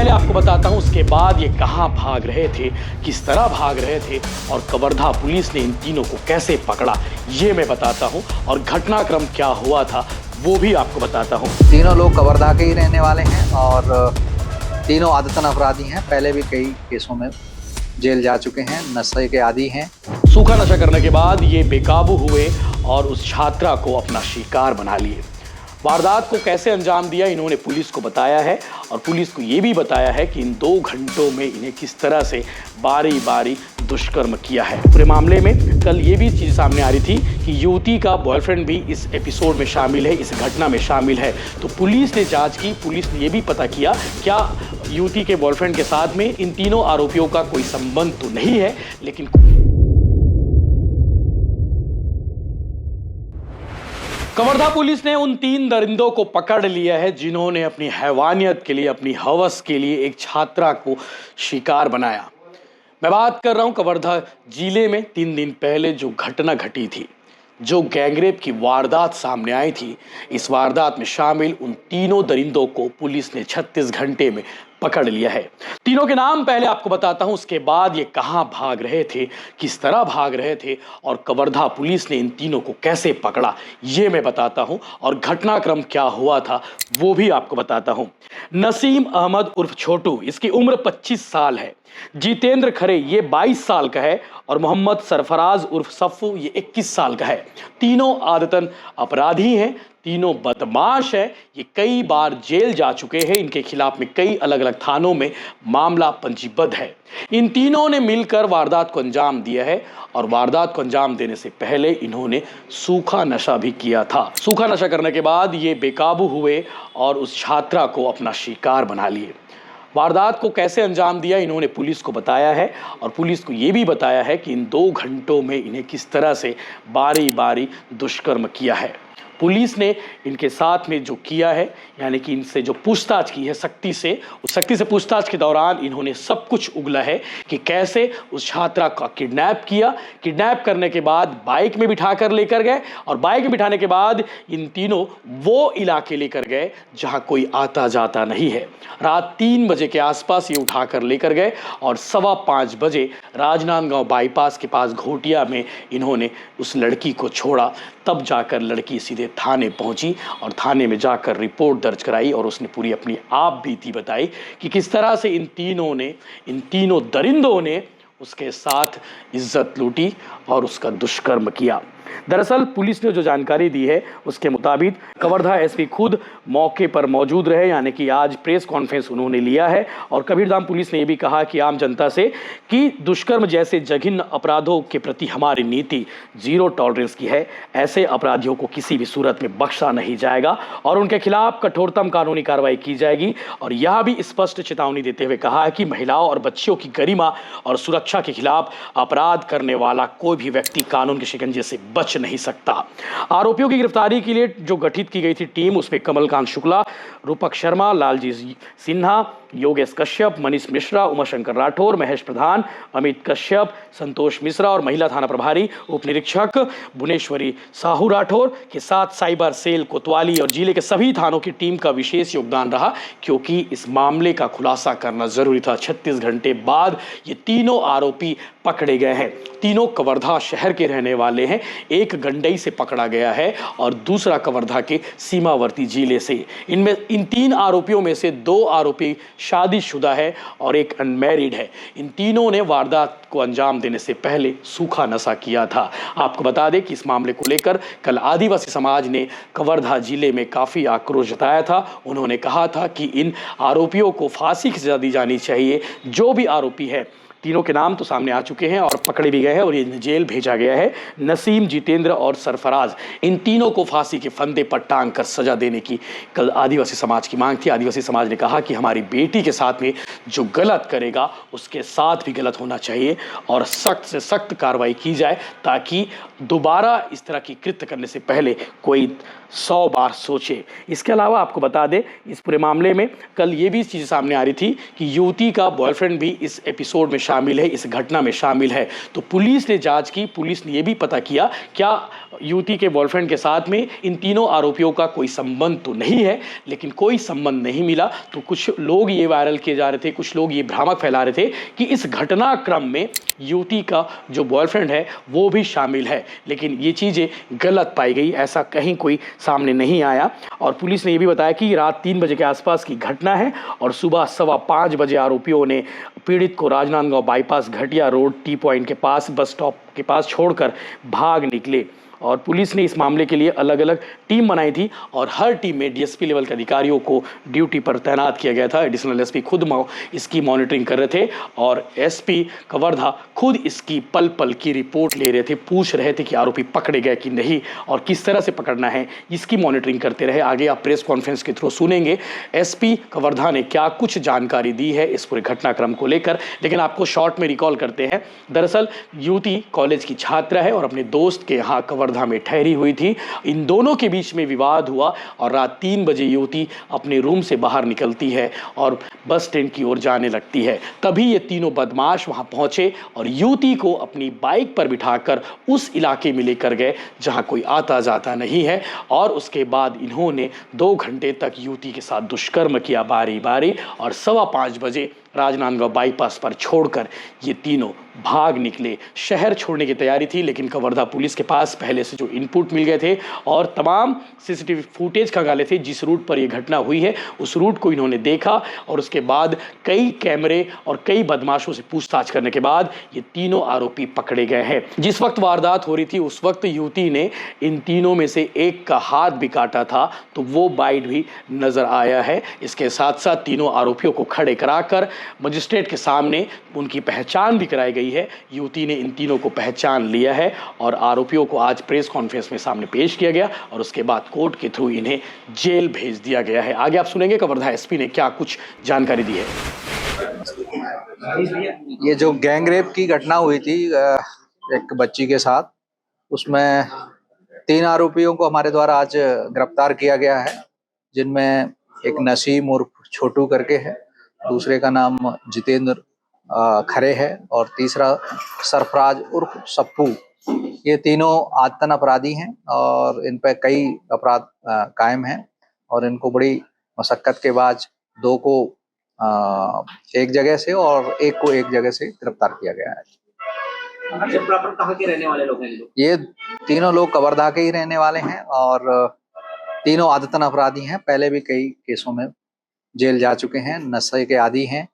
पहले आपको बताता हूं, उसके बाद ये कहां भाग रहे थे, किस तरह भाग रहे थे और कवर्धा पुलिस ने इन तीनों को कैसे पकड़ा, ये मैं बताता हूं। और घटनाक्रम क्या हुआ था वो भी आपको बताता हूं। तीनों लोग कवर्धा के ही रहने वाले हैं और तीनों आदतन अपराधी हैं। पहले भी कई केसों में जेल जा चुके हैं, नशे के आदी हैं। सूखा नशा करने के बाद ये बेकाबू हुए और उस छात्रा को अपना शिकार बना लिए। वारदात को कैसे अंजाम दिया इन्होंने पुलिस को बताया है और पुलिस को ये भी बताया है कि इन 2 घंटों में इन्हें किस तरह से बारी बारी दुष्कर्म किया है। पूरे मामले में कल ये भी चीज़ सामने आ रही थी कि युवती का बॉयफ्रेंड भी इस एपिसोड में शामिल है, इस घटना में शामिल है। तो पुलिस ने जांच की, पुलिस ने ये भी पता किया क्या युवती के बॉयफ्रेंड के साथ में इन तीनों आरोपियों का कोई संबंध तो नहीं है, लेकिन कवर्धा पुलिस ने उन 3 दरिंदों को पकड़ लिया है जिन्होंने अपनी हैवानियत के लिए, अपनी हवस के लिए एक छात्रा को शिकार बनाया। मैं बात कर रहा हूं कवर्धा जिले में 3 दिन पहले जो घटना घटी थी, जो गैंगरेप की वारदात सामने आई थी। इस वारदात में शामिल उन तीनों दरिंदों को पुलिस ने 36 घंटे में पकड़ लिया है। तीनों के नाम पहले आपको बताता हूं, उसके बाद ये कहां भाग रहे थे, किस तरह भाग रहे थे और कवर्धा पुलिस ने इन तीनों को कैसे पकड़ा, ये मैं बताता हूं। और घटनाक्रम क्या हुआ था वो भी आपको बताता हूं। नसीम अहमद उर्फ छोटू, इसकी उम्र 25 साल है। जितेंद्र खरे ये 22 साल का है और मोहम्मद सरफराज उर्फ सफ़ू ये 21 साल का है। तीनों आदतन अपराधी हैं, तीनों बदमाश हैं। ये कई बार जेल जा चुके हैं, इनके खिलाफ में कई अलग अलग थानों में मामला पंजीबद्ध है। इन तीनों ने मिलकर वारदात को अंजाम दिया है और वारदात को अंजाम देने से पहले इन्होंने सूखा नशा भी किया था। सूखा नशा करने के बाद ये बेकाबू हुए और उस छात्रा को अपना शिकार बना लिए। वारदात को कैसे अंजाम दिया इन्होंने पुलिस को बताया है और पुलिस को ये भी बताया है कि इन 2 घंटों में इन्हें किस तरह से बारी बारी दुष्कर्म किया है। पुलिस ने इनके साथ में जो किया है, यानी कि इनसे जो पूछताछ की है सख्ती से, उस सख्ती से पूछताछ के दौरान इन्होंने सब कुछ उगला है कि कैसे उस छात्रा का किडनैप किया। किडनैप करने के बाद बाइक में बिठा कर लेकर गए और बाइक में बिठाने के बाद इन तीनों वो इलाके लेकर गए जहां कोई आता जाता नहीं है। रात 3 बजे के आसपास ये उठा कर लेकर गए और 5:15 बजे राजनांदगांव बाईपास के पास घोटिया में इन्होंने उस लड़की को छोड़ा। तब जाकर लड़की सीधे थाने पहुंची और थाने में जाकर रिपोर्ट दर्ज कराई और उसने पूरी अपनी आप बीती बताई कि किस तरह से इन तीनों दरिंदों ने उसके साथ इज्जत लूटी और उसका दुष्कर्म किया। दरअसल पुलिस ने जो जानकारी दी है उसके मुताबिक कवर्धा एसपी खुद मौके पर मौजूद रहे, यानी कि आज प्रेस कॉन्फ्रेंस उन्होंने लिया है और कबीरधाम पुलिस ने यह भी कहा कि आम जनता से कि दुष्कर्म जैसे जघन्य अपराधों के प्रति हमारी नीति 0 टॉलरेंस की है। ऐसे अपराधियों को किसी भी सूरत में बख्शा नहीं जाएगा और उनके खिलाफ कठोरतम कानूनी कार्रवाई की जाएगी। और यह भी स्पष्ट चेतावनी देते हुए कहा है कि महिलाओं और बच्चियों की गरिमा और सुरक्षा के खिलाफ अपराध करने वाला कोई भी व्यक्ति कानून के शिकंजे से बच नहीं सकता। आरोपियों की गिरफ्तारी के लिए जो गठित की गई थी टीम, उसमें कमलकांत शुक्ला, रूपक शर्मा, लालजी सिन्हा, योगेश कश्यप, मनीष मिश्रा, उमाशंकर राठौर, महेश प्रधान, अमित कश्यप, संतोष मिश्रा और महिला थाना प्रभारी उप निरीक्षक भुवनेश्वरी साहू राठौर के साथ साइबर सेल कोतवाली और जिले के सभी थानों की टीम का विशेष योगदान रहा, क्योंकि इस मामले का खुलासा करना जरूरी था। 36 घंटे बाद ये तीनों आरोपी पकड़े गए हैं। तीनों कवर्धा शहर के रहने वाले हैं। एक गंडई से पकड़ा गया है और दूसरा कवर्धा के सीमावर्ती जिले से। इन 3 आरोपियों में से 2 आरोपी शादीशुदा है और एक अनमैरिड है। इन तीनों ने वारदात को अंजाम देने से पहले सूखा नशा किया था। आपको बता दें कि इस मामले को लेकर कल आदिवासी समाज ने कवर्धा जिले में काफी आक्रोश जताया था। उन्होंने कहा था कि इन आरोपियों को फांसी की सजा दी जानी चाहिए। जो भी आरोपी है, तीनों के नाम तो सामने आ चुके हैं और पकड़े भी गए हैं और ये जेल भेजा गया है। नसीम, जितेंद्र और सरफराज, इन तीनों को फांसी के फंदे पर टांग कर सजा देने की कल आदिवासी समाज की मांग थी। आदिवासी समाज ने कहा कि हमारी बेटी के साथ में जो गलत करेगा उसके साथ भी गलत होना चाहिए और सख्त से सख्त कार्रवाई की जाए, ताकि दोबारा इस तरह की कृत्य करने से पहले कोई 100 बार सोचे। इसके अलावा आपको बता दें, इस पूरे मामले में कल ये भी चीज़ सामने आ रही थी कि युवती का बॉयफ्रेंड भी इस एपिसोड में शामिल है, इस घटना में शामिल है। तो पुलिस ने जांच की, पुलिस ने यह भी पता किया क्या युवती के बॉयफ्रेंड के साथ में इन तीनों आरोपियों का कोई संबंध तो नहीं है, लेकिन कोई संबंध नहीं मिला। तो कुछ लोग ये वायरल किए जा रहे थे, कुछ लोग ये भ्रामक फैला रहे थे कि इस घटनाक्रम में युवती का जो बॉयफ्रेंड है वो भी शामिल है, लेकिन ये चीज़ें गलत पाई गई, ऐसा कहीं कोई सामने नहीं आया। और पुलिस ने ये भी बताया कि रात 3 बजे के आसपास की घटना है और सुबह 5:15 बजे आरोपियों ने पीड़ित को राजनांदगांव बाईपास घटिया रोड टी पॉइंट के पास बस स्टॉप के पास छोड़कर भाग निकले। और पुलिस ने इस मामले के लिए अलग अलग टीम बनाई थी और हर टीम में डीएसपी लेवल के अधिकारियों को ड्यूटी पर तैनात किया गया था। एडिशनल एसपी खुद इसकी मॉनिटरिंग कर रहे थे और एसपी कवर्धा खुद इसकी पल पल की रिपोर्ट ले रहे थे, पूछ रहे थे कि आरोपी पकड़े गए कि नहीं और किस तरह से पकड़ना है, इसकी मॉनिटरिंग करते रहे। आगे आप प्रेस कॉन्फ्रेंस के थ्रू सुनेंगे एसपी कवर्धा ने क्या कुछ जानकारी दी है इस पूरे घटनाक्रम को लेकर, लेकिन आपको शॉर्ट में रिकॉल करते हैं। दरअसल युवती कॉलेज की छात्रा है और अपने दोस्त के यहाँ कवर्धा में ठहरी हुई थी। इन दोनों के बीच में विवाद हुआ और रात 3 बजे युवती अपने रूम से बाहर निकलती है और बस स्टैंड की ओर जाने लगती है। तभी ये तीनों बदमाश वहां पहुंचे और युवती को अपनी बाइक पर बिठाकर उस इलाके में लेकर गए जहां कोई आता जाता नहीं है और उसके बाद इन्होंने 2 घंटे तक युवती के साथ दुष्कर्म किया बारी बारी और 5:15 बजे राजनांदगांव बाईपास पर छोड़कर ये तीनों भाग निकले। शहर छोड़ने की तैयारी थी, लेकिन कवर्धा पुलिस के पास पहले से जो इनपुट मिल गए थे और तमाम सीसीटीवी फुटेज खंगाले थे जिस रूट पर यह घटना हुई है, उस रूट को इन्होंने देखा और उसके बाद कई कैमरे और कई बदमाशों से पूछताछ करने के बाद ये तीनों आरोपी पकड़े गए हैं। जिस वक्त वारदात हो रही थी उस वक्त युवती ने इन तीनों में से एक का हाथ भी काटा था, तो वो बाइट भी नजर आया है। इसके साथ साथ तीनों आरोपियों को खड़े कराकर मजिस्ट्रेट के सामने उनकी पहचान भी कराई गई है। युवती ने इन तीनों को पहचान लिया है और आरोपियों को आज प्रेस कॉन्फ्रेंस में सामने पेश किया गया और उसके बाद कोर्ट के थ्रू इन्हें जेल भेज दिया गया है। आगे आप सुनेंगे कवर्धा एसपी ने क्या कुछ जानकारी दी है। ये जो गैंग रेप की घटना हुई थी एक बच्ची के साथ, उसमें 3 आरोपियों को हमारे द्वारा आज गिरफ्तार किया गया है, जिनमें एक नसीम उर्फ छोटू करके है, दूसरे का नाम जितेंद्र खरे है और तीसरा सरफराज उर्फ सप्पू। ये तीनों आदतन अपराधी हैं और इन पर कई अपराध कायम हैं और इनको बड़ी मशक्कत के बाद 2 को एक जगह से और एक को एक जगह से गिरफ्तार किया गया है। कहाँ के रहने वाले लोग हैं? ये तीनों लोग कवर्धा के ही रहने वाले हैं और तीनों आदतन अपराधी हैं। पहले भी कई केसों में जेल जा चुके हैं, नशे के आदी हैं,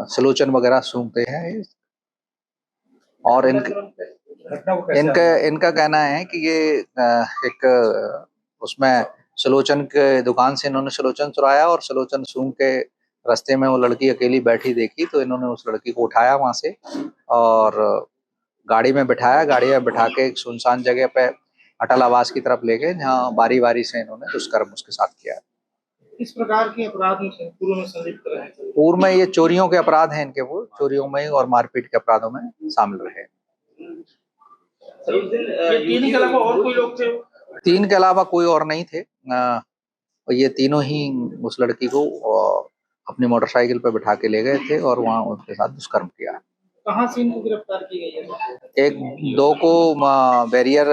सलोचन वगैरह सूंघते हैं और इनका कहना है कि ये एक उसमें सलोचन के दुकान से इन्होंने सलोचन चुराया और सलोचन सूंघ के रास्ते में वो लड़की अकेली बैठी देखी तो इन्होंने उस लड़की को उठाया वहां से और गाड़ी में बिठाया, गाड़ी में बिठा के एक सुनसान जगह पे अटल आवास की तरफ ले गए, जहाँ बारी बारी से इन्होंने दुष्कर्म उसके साथ किया। इस प्रकार के अपराध में पूर्व में संलिप्त रहे? पूर्व में ये चोरियों के अपराध हैं इनके, वो चोरियों में और मारपीट के अपराधों में शामिल रहे। तीन के अलावा और कोई लोग थे? 3 के अलावा कोई और नहीं थे। ये तीनों ही उस लड़की को अपनी मोटरसाइकिल पर बिठा के ले गए थे और वहाँ उनके साथ दुष्कर्म किया। कहाँ से इनको गिरफ्तार की गई है? 2 को बैरियर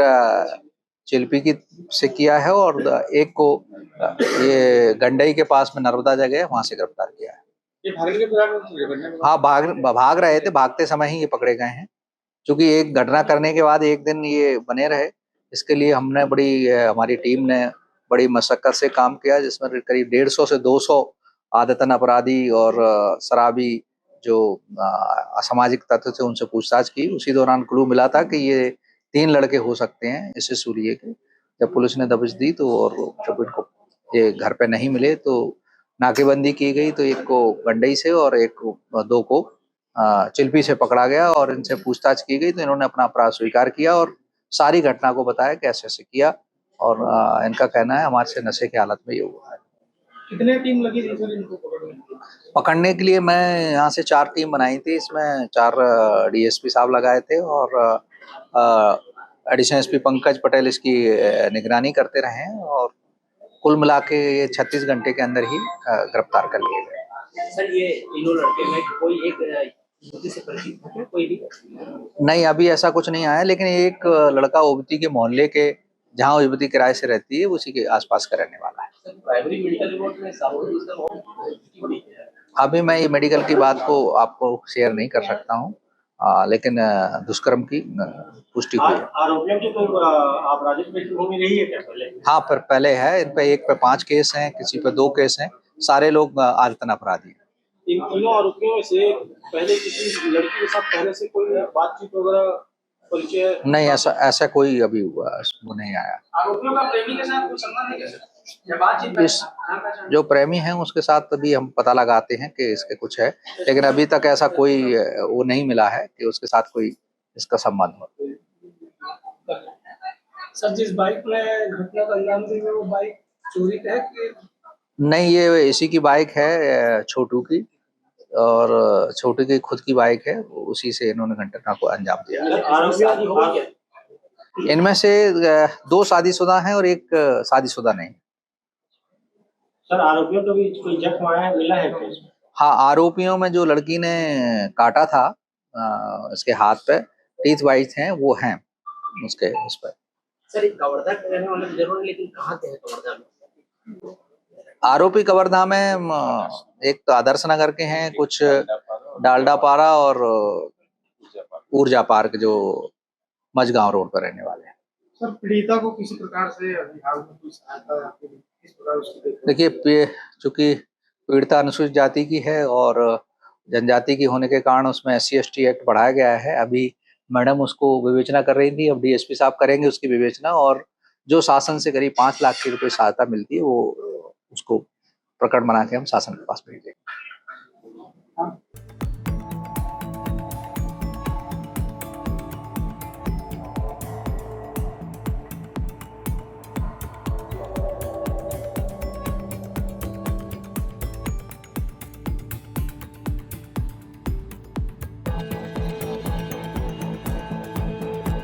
चिल्पी की से किया है और एक को ये गंडई के पास में नर्मदा जगह है, वहां से गिरफ्तार किया है। ये भागने के फिराक? हाँ, भाग रहे थे, भागते समय ही ये पकड़े गए हैं। क्योंकि एक घटना करने के बाद एक दिन ये बने रहे, इसके लिए हमने हमारी टीम ने बड़ी मशक्कत से काम किया, जिसमें करीब 150 से 200 आदतन अपराधी और शराबी जो असामाजिक तत्व थे उनसे पूछताछ की। उसी दौरान क्लू मिला था कि ये 3 लड़के हो सकते हैं इसे सूलिए के। जब पुलिस ने दबिश दी तो और जब इनको ये घर पे नहीं मिले तो नाकेबंदी की गई, तो एक को गंडई से और 2 को चिल्पी से पकड़ा गया और इनसे पूछताछ की गई तो इन्होंने अपना अपराध स्वीकार किया और सारी घटना को बताया कि ऐसे किया और इनका कहना है हमारे से नशे की हालत में ये हुआ है। कितने टीम लगी थी सर इनको पकड़ने के लिए? मैं यहाँ से 4 टीम बनाई थी, इसमें 4 डीएसपी साहब लगाए थे और एडिशनल एसपी पंकज पटेल इसकी निगरानी करते रहे और कुल मिला के ये 36 घंटे के अंदर ही गिरफ्तार कर लिए गए। सर ये तीनों लड़के में कोई एक युवती से परिचित है कोई भी? नहीं, अभी ऐसा कुछ नहीं आया, लेकिन एक लड़का ओबीसी के मोहल्ले के, जहाँ वो युवती किराए से रहती है, उसी के आसपास का रहने वाला है। प्राइमरी मेडिकल रिपोर्ट में सामूहिक इसका बहुत अभी मैं ये मेडिकल की बात को आपको शेयर नहीं कर सकता हूँ, लेकिन दुष्कर्म की पुष्टि हुई है। आरोपियों की कोई आपराधिक पृष्ठभूमि रही है क्या पहले? हाँ, पर पहले है, इन पे एक पे 5 केस हैं, किसी पे 2 केस हैं, सारे लोग आदतन अपराधी हैं। इन तीनों आरोपियों में से पहले किसी लड़की के साथ पहले से कोई बातचीत वगैरह परिचय? नहीं, ऐसा कोई अभी हुआ वो नहीं आया। आरोपियों का प्रेमी के साथ कोई संबंध है क्या सर? या बातचीत? इस जो प्रेमी हैं उसके साथ अभी हम पता लगाते हैं कि इसके कुछ है, लेकिन अभी तक ऐसा कोई वो नहीं मिला है कि उसके साथ कोई इसका संबंध हो। सर जिस बाइक में घटना का अंजाम दी वो बाइक चोरी है कि? नहीं, ये इसी की बाइक है, छोटू की, और छोटू की खुद की बाइक है, उसी से इन्होंने घटना को अंजाम दिया। इनमें से 2 शादीशुदा हैं और एक शादीशुदा नहीं। सर आरोपियों को भी कोई जख्म आया मिला है क्या? हाँ, आरोपियों में जो लड़की ने काटा था इसके हाथ पे, टीथ वाइट हैं, वो हैं उसके उस पर। सर एक कवर्धा के रहने वाले जरूर है, लेकिन कहाँ के हैं कवर्धा में? आरोपी कवर्धा में एक तो आदर्श नगर के हैं, कुछ डालडा पारा और ऊर्जा पार्क जो मझगांव रोड पर रहने वाले हैं। सर पीड़िता को किसी प्रकार से अभिभावक में कोई सहायता आपको किस प्रकार उसको देखिए, चूंकि पीड़िता अनुसूचित जाति की है और जनजाति की होने के कारण उसमें SC/ST एक्ट बढ़ाया गया है। अभी मैडम उसको विवेचना कर रही थी, अब DSP साहब करेंगे उसकी विवेचना, और जो शासन से करीब 5 लाख की रुपए सहायता मिलती है वो उसको प्रकरण बना के हम शासन के पास भेज देंगे।